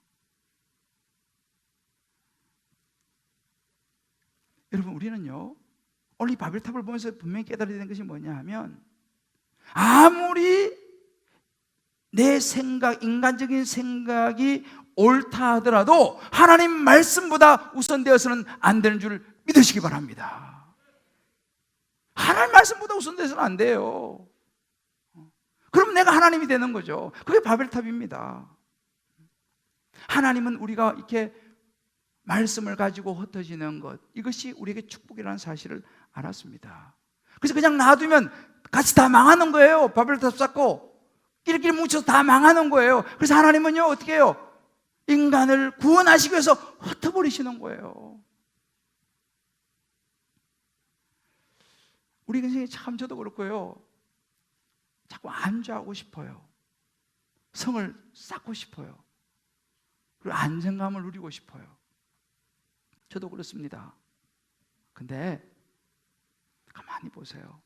여러분, 우리는요, 오늘 이 바벨탑을 보면서 분명히 깨달아야 되는 것이 뭐냐 하면, 아무리 내 생각, 인간적인 생각이 옳다 하더라도 하나님 말씀보다 우선되어서는 안 되는 줄 믿으시기 바랍니다. 하나님 말씀보다 우선되어서는 안 돼요. 그럼 내가 하나님이 되는 거죠. 그게 바벨탑입니다. 하나님은 우리가 이렇게 말씀을 가지고 흩어지는 것, 이것이 우리에게 축복이라는 사실을 알았습니다. 그래서 그냥 놔두면 같이 다 망하는 거예요. 바벨탑 쌓고 끼리끼리 뭉쳐서 다 망하는 거예요. 그래서 하나님은요, 어떻게 해요? 인간을 구원하시기 위해서 흩어버리시는 거예요. 우리 인생이 참, 저도 그렇고요, 자꾸 안주하고 싶어요. 성을 쌓고 싶어요. 그리고 안정감을 누리고 싶어요. 저도 그렇습니다. 근데 가만히 보세요.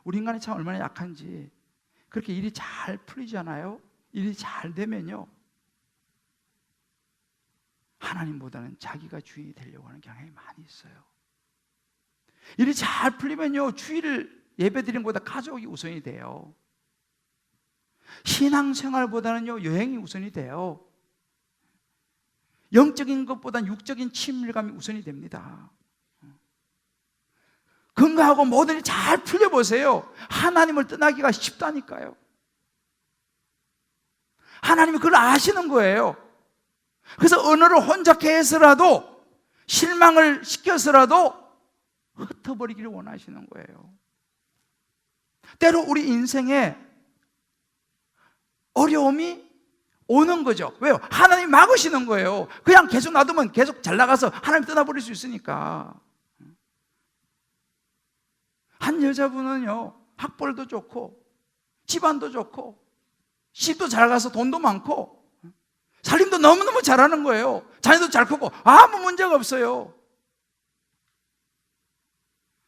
우리 인간이 참 얼마나 약한지. 그렇게 일이 잘 풀리잖아요. 일이 잘 되면요, 하나님보다는 자기가 주인이 되려고 하는 경향이 많이 있어요. 일이 잘 풀리면요, 주일을 예배드리는 것보다 가족이 우선이 돼요. 신앙생활보다는요, 여행이 우선이 돼요. 영적인 것보다는 육적인 친밀감이 우선이 됩니다. 건강하고 모든 일이 잘 풀려보세요. 하나님을 떠나기가 쉽다니까요. 하나님이 그걸 아시는 거예요. 그래서 언어를 혼잡게 해서라도, 실망을 시켜서라도 흩어버리기를 원하시는 거예요. 때로 우리 인생에 어려움이 오는 거죠. 왜요? 하나님이 막으시는 거예요. 그냥 계속 놔두면 계속 잘 나가서 하나님 떠나버릴 수 있으니까. 한 여자분은요, 학벌도 좋고 집안도 좋고 집도 잘 가서 돈도 많고 살림도 너무너무 잘하는 거예요. 자녀도 잘 크고 아무 문제가 없어요.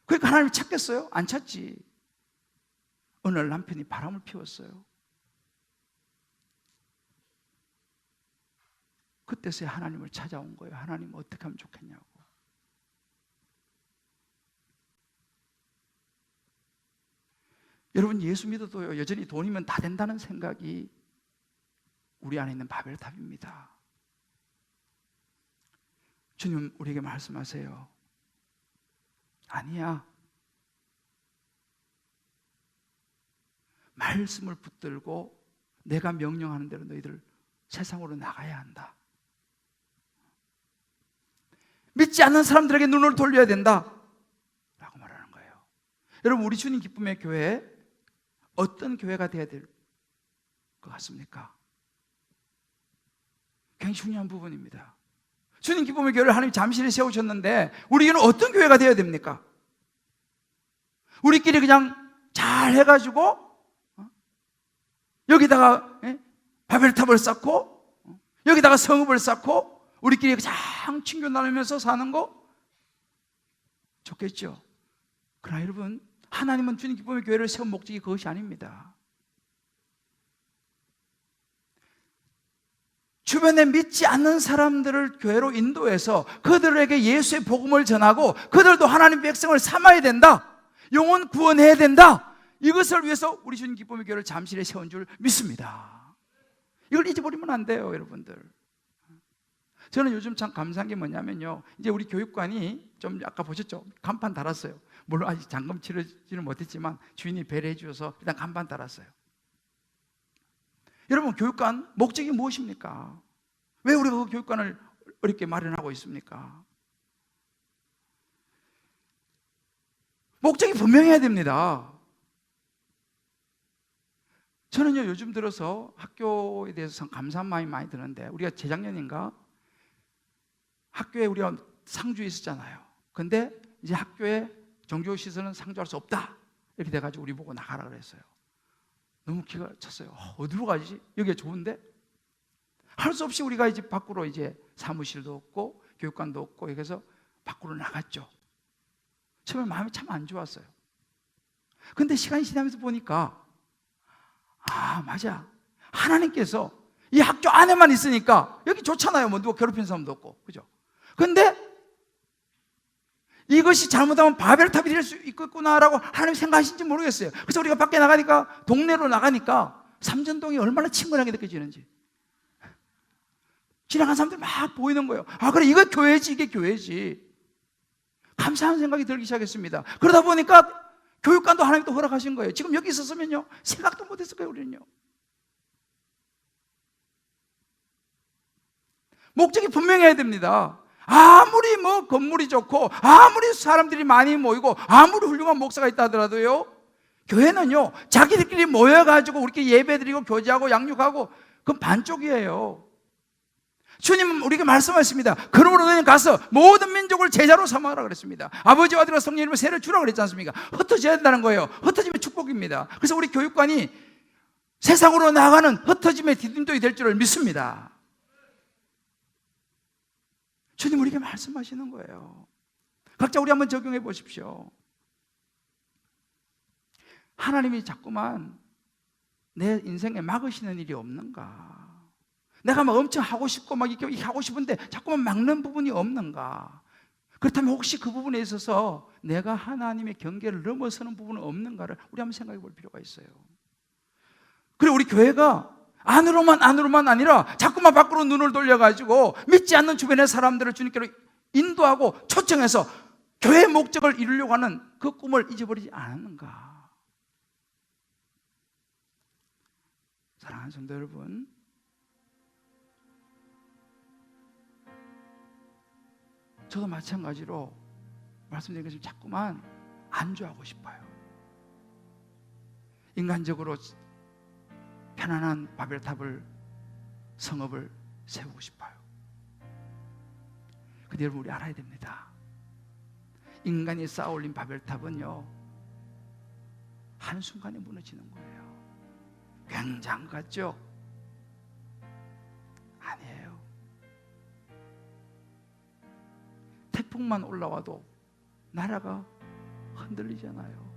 그러니까 하나님을 찾겠어요? 안 찾지. 어느 날 남편이 바람을 피웠어요. 그때서야 하나님을 찾아온 거예요. 하나님 어떻게 하면 좋겠냐고. 여러분, 예수 믿어도요, 여전히 돈이면 다 된다는 생각이 우리 안에 있는 바벨탑입니다. 주님 우리에게 말씀하세요. 아니야. 말씀을 붙들고 내가 명령하는 대로 너희들 세상으로 나가야 한다. 믿지 않는 사람들에게 눈을 돌려야 된다 라고 말하는 거예요. 여러분, 우리 주님 기쁨의 교회, 어떤 교회가 되어야 될 것 같습니까? 굉장히 중요한 부분입니다. 주님 기쁨의 교회를 하나님 잠실에 세우셨는데 우리 교회는 어떤 교회가 되어야 됩니까? 우리끼리 그냥 잘 해가지고 여기다가 바벨탑을 쌓고 여기다가 성읍을 쌓고 우리끼리 그냥 친교 나누면서 사는 거 좋겠죠. 그러나 여러분, 하나님은 주님 기쁨의 교회를 세운 목적이 그것이 아닙니다. 주변에 믿지 않는 사람들을 교회로 인도해서 그들에게 예수의 복음을 전하고 그들도 하나님 백성을 삼아야 된다, 영혼 구원해야 된다, 이것을 위해서 우리 주님 기쁨의 교회를 잠실에 세운 줄 믿습니다. 이걸 잊어버리면 안 돼요, 여러분들. 저는 요즘 참 감사한 게 뭐냐면요, 이제 우리 교육관이 좀 아까 보셨죠? 간판 달았어요. 물론 아직 잔금 치르지는 못했지만 주인이 배려해 주셔서 일단 간판 달았어요. 여러분, 교육관 목적이 무엇입니까? 왜 우리가 그 교육관을 어렵게 마련하고 있습니까? 목적이 분명해야 됩니다. 저는요, 요즘 들어서 학교에 대해서 감사한 마음이 많이 드는데, 우리가 재작년인가 학교에 우리가 상주에 있었잖아요. 근데 이제 학교에 종교시설은 상주할 수 없다 이렇게 돼가지고 우리 보고 나가라 그랬어요. 너무 기가 찼어요. 어디로 가지? 여기가 좋은데? 할 수 없이 우리가 이제 밖으로 이제 사무실도 없고 교육관도 없고 그래서 밖으로 나갔죠. 처음에 마음이 참 안 좋았어요. 근데 시간이 지나면서 보니까 맞아, 하나님께서 이 학교 안에만 있으니까 여기 좋잖아요. 뭐 누가 괴롭히는 사람도 없고, 그죠? 근데 이것이 잘못하면 바벨탑이 될 수 있겠구나라고 하나님 생각하신지 모르겠어요. 그래서 우리가 밖에 나가니까, 동네로 나가니까 삼전동이 얼마나 친근하게 느껴지는지, 지나간 사람들 막 보이는 거예요. 그래, 이거 교회지, 이게 교회지. 감사한 생각이 들기 시작했습니다. 그러다 보니까 교육관도 하나님이 또 허락하신 거예요. 지금 여기 있었으면요, 생각도 못했을 거예요, 우리는요. 목적이 분명해야 됩니다. 아무리 뭐 건물이 좋고 아무리 사람들이 많이 모이고 아무리 훌륭한 목사가 있다 하더라도요, 교회는요 자기들끼리 모여가지고 우리끼리 예배드리고 교제하고 양육하고 그건 반쪽이에요. 주님은 우리에게 말씀하셨습니다. 그러므로 너희는 가서 모든 민족을 제자로 삼아라 그랬습니다. 아버지와 아들과 성령 이름으로 세례를 주라고 그랬지 않습니까? 흩어져야 된다는 거예요. 흩어지면 축복입니다. 그래서 우리 교육관이 세상으로 나가는 흩어짐의 디딤돌이 될 줄을 믿습니다. 주님 우리에게 말씀하시는 거예요. 각자 우리 한번 적용해 보십시오. 하나님이 자꾸만 내 인생에 막으시는 일이 없는가? 내가 막 엄청 하고 싶고 막 이렇게 하고 싶은데 자꾸만 막는 부분이 없는가? 그렇다면 혹시 그 부분에 있어서 내가 하나님의 경계를 넘어서는 부분은 없는가를 우리 한번 생각해 볼 필요가 있어요. 그리고 우리 교회가 안으로만 아니라 자꾸만 밖으로 눈을 돌려가지고 믿지 않는 주변의 사람들을 주님께로 인도하고 초청해서 교회의 목적을 이루려고 하는 그 꿈을 잊어버리지 않았는가? 사랑하는 성도 여러분, 저도 마찬가지로 말씀드린 것처럼 자꾸만 안주하고 싶어요. 인간적으로 편안한 바벨탑을, 성읍을 세우고 싶어요. 근데 여러분 우리 알아야 됩니다. 인간이 쌓아올린 바벨탑은요 한순간에 무너지는 거예요. 굉장한 것 같죠? 아니에요. 태풍만 올라와도 나라가 흔들리잖아요.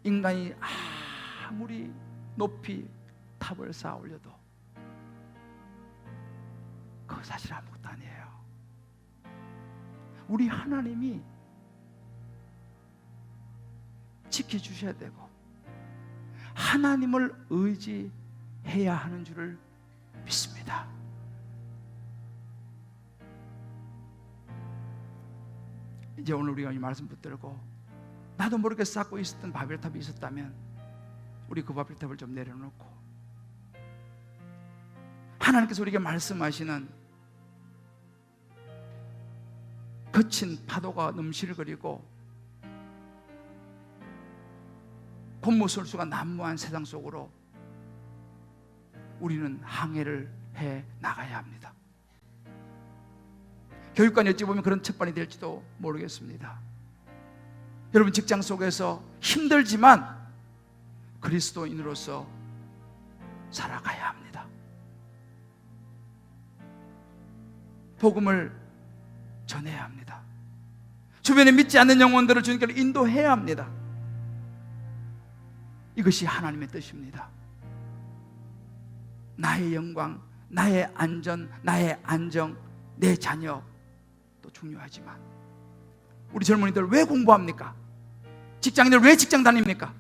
인간이 아무리 높이 탑을 쌓아 올려도 그거 사실 아무것도 아니에요. 우리 하나님이 지켜주셔야 되고 하나님을 의지해야 하는 줄을 믿습니다. 이제 오늘 우리가 이 말씀 붙들고 나도 모르게 쌓고 있었던 바벨탑이 있었다면 우리 그 바벨탑을 좀 내려놓고 하나님께서 우리에게 말씀하시는 거친 파도가 넘실거리고 곤무설수가 난무한 세상 속으로 우리는 항해를 해 나가야 합니다. 교육관이 어찌 보면 그런 첫반이 될지도 모르겠습니다. 여러분 직장 속에서 힘들지만 그리스도인으로서 살아가야 합니다. 복음을 전해야 합니다. 주변에 믿지 않는 영혼들을 주님께로 인도해야 합니다. 이것이 하나님의 뜻입니다. 나의 영광, 나의 안전, 나의 안정, 내 자녀도 중요하지만 우리 젊은이들 왜 공부합니까? 직장인들 왜 직장 다닙니까?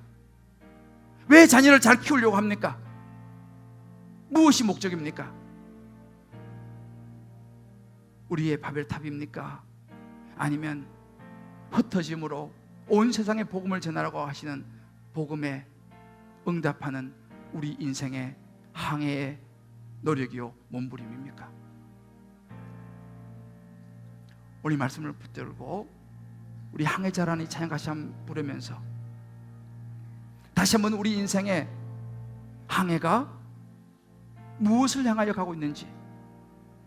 왜 자녀를 잘 키우려고 합니까? 무엇이 목적입니까? 우리의 바벨탑입니까? 아니면 흩어짐으로 온 세상에 복음을 전하라고 하시는 복음에 응답하는 우리 인생의 항해의 노력이요 몸부림입니까? 우리 말씀을 붙들고 우리 항해자라는 이 찬양 같이 한번 부르면서 다시 한번 우리 인생의 항해가 무엇을 향하여 가고 있는지,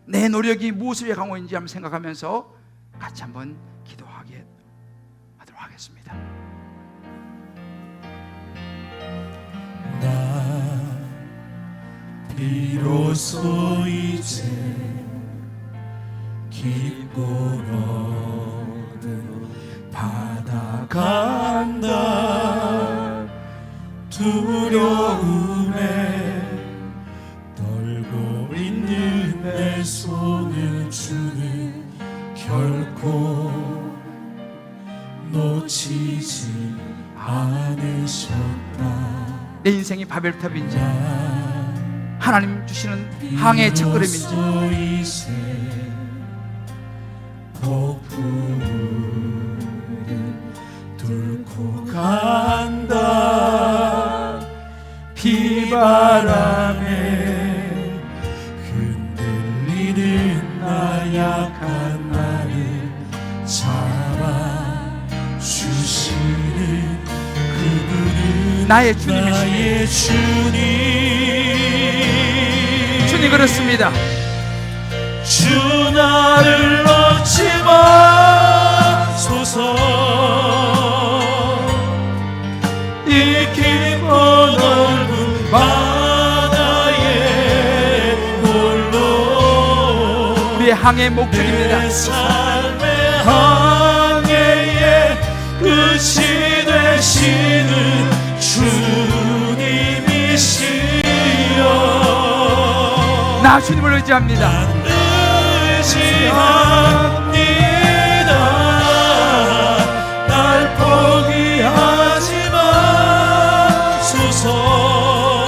내 노력이 무엇을 위해 가고 있는지 한번 생각하면서 같이 한번 기도하도록 하겠습니다. 나 비로소 이제 깊고 넓은 바다 간다. 두려움에 떨고 있는 내 손을 주는 결코 놓치지 않으셨다. 내 인생이 바벨탑인지 하나님 주시는 항해의 첫걸음인지 폭풍을 뚫고 간다. 비바람에 흔들리는 나 약한 나를 잡아주시는 그분은 나의 주님이시니 주님 그렇습니다. 주 나를 놓지 마소서. 이 깊고 넓은 바다에 홀로 우리의 항해의 목적입니다. 내 삶의 항해에 끝이 되시는 주님이시여. 나 주님을 의지합니다. 의지합니다. 날 포기하지 마소서.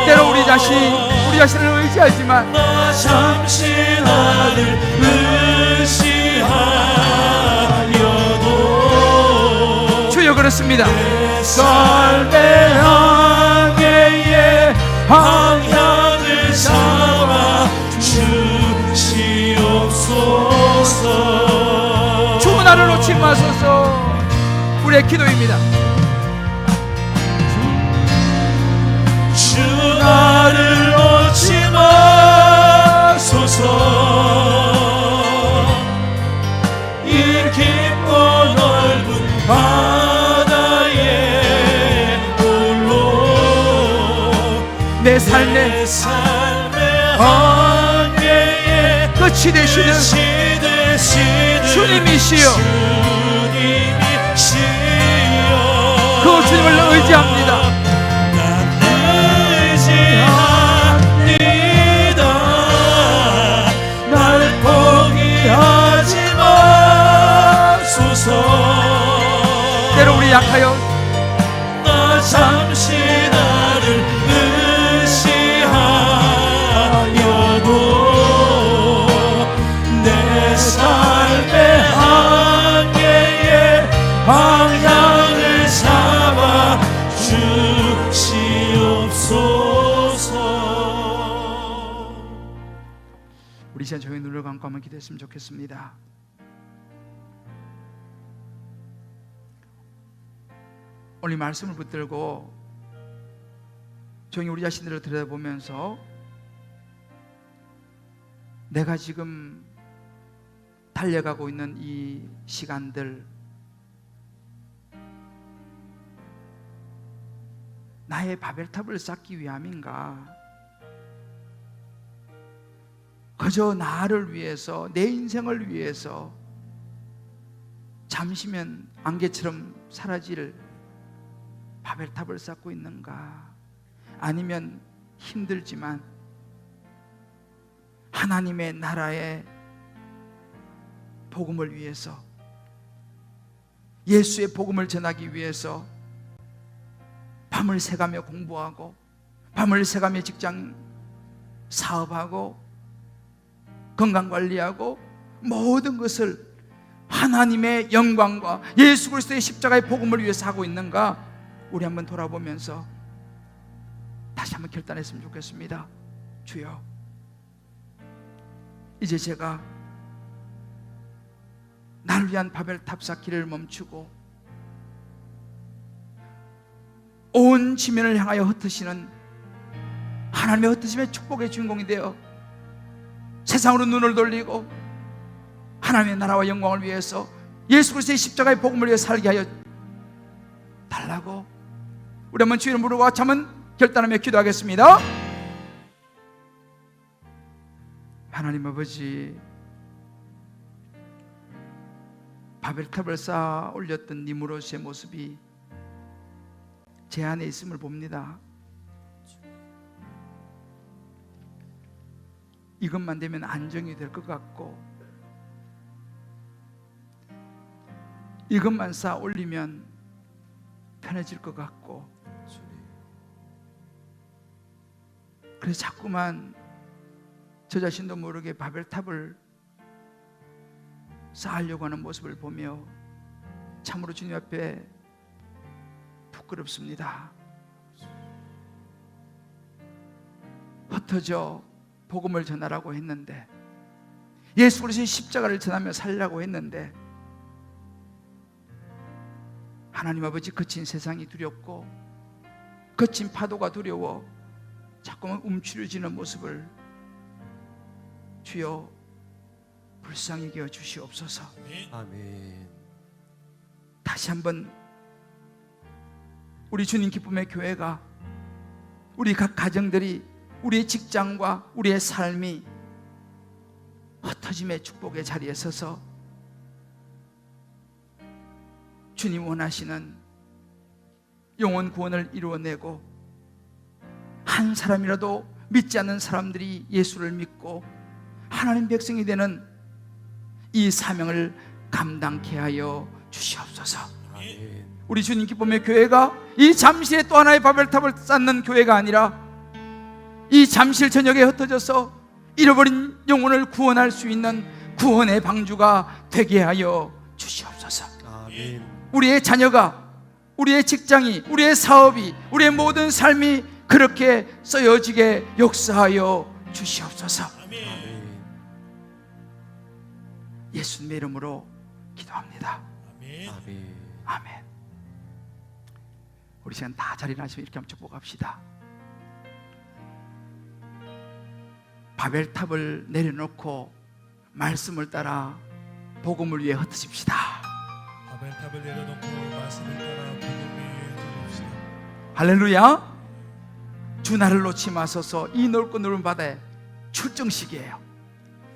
때로 우리 자신을 의지하지만 나 잠시 나를 의지하여도 주여 그렇습니다. 내 삶의 항해에 방향을 잡아 주시옵소서. 주 나를 놓지 마소서. 우리의 기도입니다. 주 나를 놓지 마소서. 이 깊고 넓은 바다에 홀로 내 삶의 항해에 끝이 되시는 주님이시여. 그 주님을 의지합니다. 난 의지합니다. 날 포기하지 마소서. 때로 우리 약하여 나 잠시 나를 의지하여도 내 삶의 항해에 방향을 잡아 주시옵소서. 우리 시간 조용히 눈을 감고 한번 기도했으면 좋겠습니다. 오늘 말씀을 붙들고 조용히 우리 자신들을 들여다보면서 내가 지금 달려가고 있는 이 시간들, 나의 바벨탑을 쌓기 위함인가? 그저 나를 위해서, 내 인생을 위해서 잠시면 안개처럼 사라질 바벨탑을 쌓고 있는가? 아니면 힘들지만 하나님의 나라의 복음을 위해서, 예수의 복음을 전하기 위해서 밤을 새가며 공부하고 밤을 새가며 직장 사업하고 건강관리하고 모든 것을 하나님의 영광과 예수 그리스도의 십자가의 복음을 위해서 하고 있는가, 우리 한번 돌아보면서 다시 한번 결단했으면 좋겠습니다. 주여, 이제 제가 나를 위한 바벨탑 쌓기를 멈추고 온 지면을 향하여 흩으시는 하나님의 흩으심의 축복의 주인공이 되어 세상으로 눈을 돌리고 하나님의 나라와 영광을 위해서 예수 그리스도의 십자가의 복음을 위해 살게 하여 달라고 우리 한번 주의 이름으로 부르고 같이 한번 결단하며 기도하겠습니다. 하나님 아버지, 바벨탑을 쌓아 올렸던 니무롯의 모습이 제 안에 있음을 봅니다. 이것만 되면 안정이 될 것 같고, 이것만 쌓아 올리면 편해질 것 같고, 그래서 자꾸만 저 자신도 모르게 바벨탑을 쌓으려고 하는 모습을 보며 참으로 주님 앞에 부끄럽습니다. 흩어져 복음을 전하라고 했는데, 예수 그리스도의 십자가를 전하며 살라고 했는데, 하나님 아버지, 거친 세상이 두렵고 거친 파도가 두려워 자꾸만 움츠려지는 모습을 주여 불쌍히 여겨 주시옵소서. 아멘. 다시 한번 우리 주님 기쁨의 교회가, 우리 각 가정들이, 우리의 직장과 우리의 삶이 흩어짐의 축복의 자리에 서서 주님 원하시는 영혼 구원을 이루어내고, 한 사람이라도 믿지 않는 사람들이 예수를 믿고 하나님 백성이 되는 이 사명을 감당케 하여 주시옵소서. 아멘. 우리 주님 기쁨의 교회가 이 잠실에 또 하나의 바벨탑을 쌓는 교회가 아니라 이 잠실 전역에 흩어져서 잃어버린 영혼을 구원할 수 있는 구원의 방주가 되게 하여 주시옵소서. 아멘. 우리의 자녀가, 우리의 직장이, 우리의 사업이, 우리의 모든 삶이 그렇게 쓰여지게 역사하여 주시옵소서. 아멘. 예수님의 이름으로 기도합니다. 아멘. 아멘. 우리 시간 다 자리 나시면 이렇게 한번 축복합시다. 바벨탑을 내려놓고 말씀을 따라 복음을 위해 흩으십시다. 바벨탑을 내려놓고 말씀을 따라 복음 위에 흩어집시다. 할렐루야. 주 나를 놓지 마소서. 이 넓고 넓은 바다에 출정식이에요.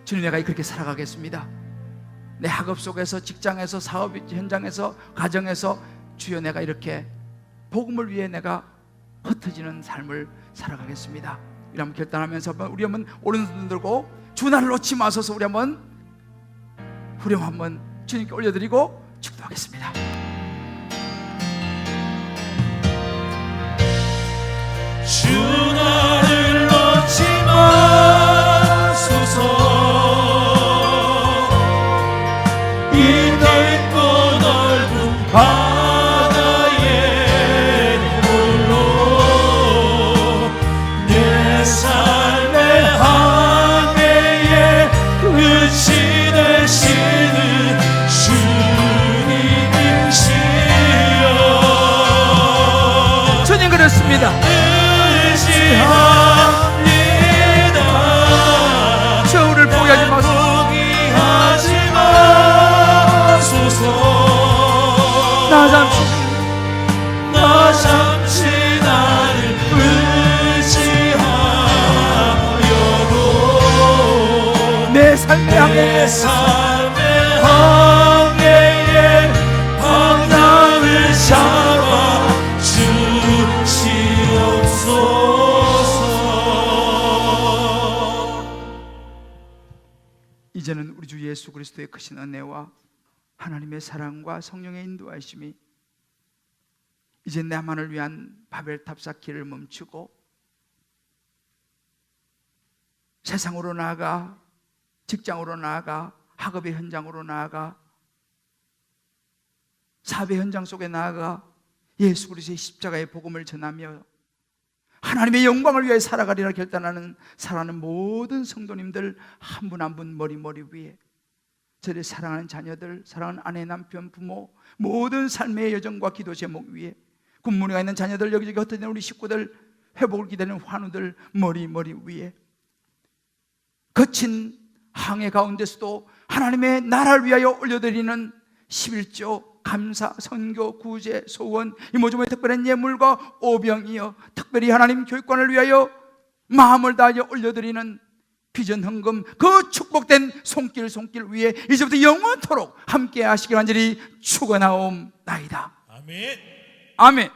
주님, 내가 그렇게 살아가겠습니다. 내 학업 속에서, 직장에서, 사업 현장에서, 가정에서 주여, 내가 이렇게 복음을 위해 내가 흩어지는 삶을 살아가겠습니다. 우리 한번 결단하면서 우리 한번 오른손 들고 주 나를 놓지 마소서, 우리 한번 후렴 한번 주님께 올려드리고 축도하겠습니다. 주 나를 놓지 마소서. 이 넓고 넓은 바다에 홀로 내 삶의 항해에 끝이 되시는 주님이시여. 주님, 그렇습니다. 저를 포기하지 마소서. 나 잠시 나를 의지하여도 내 삶의 내 항해, 삶의 항해에 방향을 잡아 주시옵소서. 이제는 우리 주 예수 그리스도의 크신 은혜와 하나님의 사랑과 성령의 인도하심이 이제 나만을 위한 바벨탑 쌓기를 멈추고 세상으로 나아가, 직장으로 나아가, 학업의 현장으로 나아가, 사회 현장 속에 나아가 예수 그리스도의 십자가의 복음을 전하며 하나님의 영광을 위해 살아가리라 결단하는 사랑하는 모든 성도님들 한 분 한 분 머리 위에 저를 사랑하는 자녀들, 사랑하는 아내, 남편, 부모 모든 삶의 여정과 기도 제목 위에 군문에 가 있는 자녀들, 여기저기 흩어진 우리 식구들, 회복을 기다리는 환우들 머리 위에 거친 항해 가운데서도 하나님의 나라를 위하여 올려드리는 11조 감사, 선교, 구제, 소원, 이 모종의 특별한 예물과 오병이여 특별히 하나님 교육관을 위하여 마음을 다하여 올려드리는 비전 헌금, 그 축복된 손길 위에 이제부터 영원토록 함께 하시길 간절히 축원하옵나이다. 아멘. 아멘.